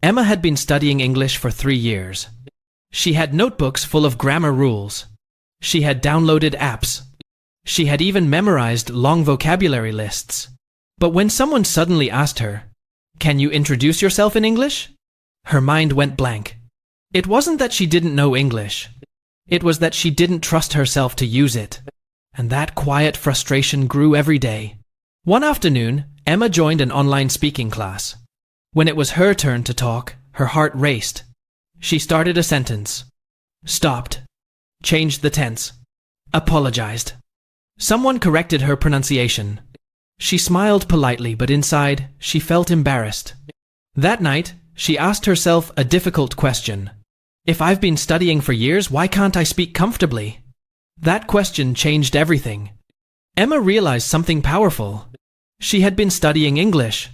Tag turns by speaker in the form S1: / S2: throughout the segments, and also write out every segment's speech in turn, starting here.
S1: Emma had been studying English for 3 years. She had notebooks full of grammar rules. She had downloaded apps. She had even memorized long vocabulary lists. But when someone suddenly asked her, "Can you introduce yourself in English?" her mind went blank. It wasn't that she didn't know English. It was that she didn't trust herself to use it. And that quiet frustration grew every day. One afternoon, Emma joined an online speaking class. When it was her turn to talk, her heart raced. She started a sentence, stopped, changed the tense, apologized. Someone corrected her pronunciation. She smiled politely, but inside, she felt embarrassed. That night, she asked herself a difficult question. If I've been studying for years, why can't I speak comfortably? That question changed everything. Emma realized something powerful. She had been studying English,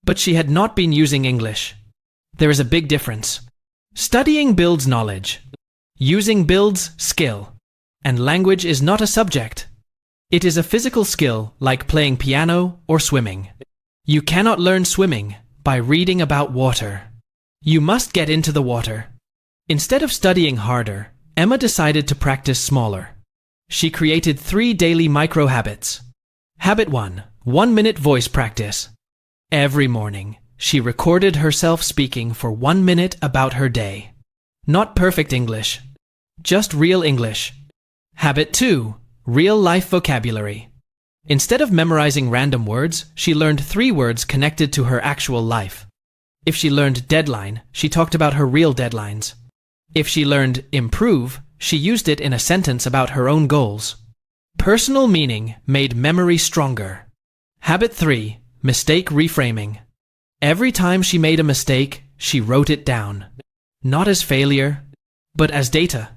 S1: but she had not been using English. There is a big difference. Studying builds knowledge. Using builds skill. And language is not a subject. It is a physical skill like playing piano or swimming. You cannot learn swimming by reading about water. You must get into the water. Instead of studying harder, Emma decided to practice smaller. She created 3 daily micro-habits. Habit 1, 1-minute voice practice. Every morning, she recorded herself speaking for 1 minute about her day. Not perfect English, just real English. Habit 2, real-life vocabulary. Instead of memorizing random words, she learned 3 words connected to her actual life. If she learned deadline, she talked about her real deadlines. If she learned improve, she used it in a sentence about her own goals. Personal meaning made memory stronger. Habit 3, mistake reframing. Every time she made a mistake, she wrote it down. Not as failure, but as data.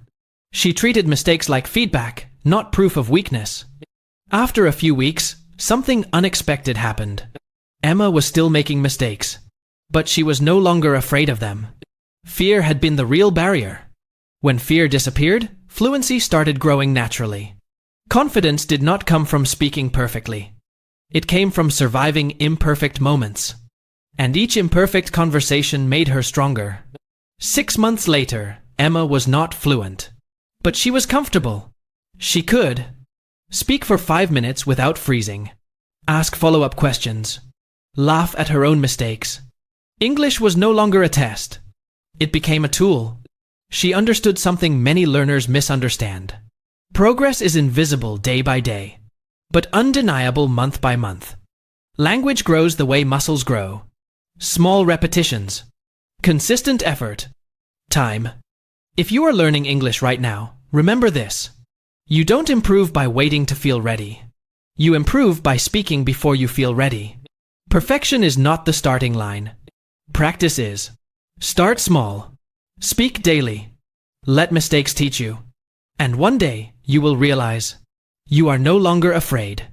S1: She treated mistakes like feedback, not proof of weakness. After a few weeks, something unexpected happened. Emma was still making mistakes, but she was no longer afraid of them. Fear had been the real barrier. When fear disappeared, fluency started growing naturally. Confidence did not come from speaking perfectly. It came from surviving imperfect moments. And each imperfect conversation made her stronger. 6 months later, Emma was not fluent. But she was comfortable. She could speak for 5 minutes without freezing. Ask follow-up questions. Laugh at her own mistakes. English was no longer a test. It became a tool. She understood something many learners misunderstand. Progress is invisible day by day, but undeniable month by month. Language grows the way muscles grow. Small repetitions. Consistent effort. Time. If you are learning English right now, remember this. You don't improve by waiting to feel ready. You improve by speaking before you feel ready. Perfection is not the starting line. Practice is. Start small. Speak daily. Let mistakes teach you. And one day, you will realize you are no longer afraid.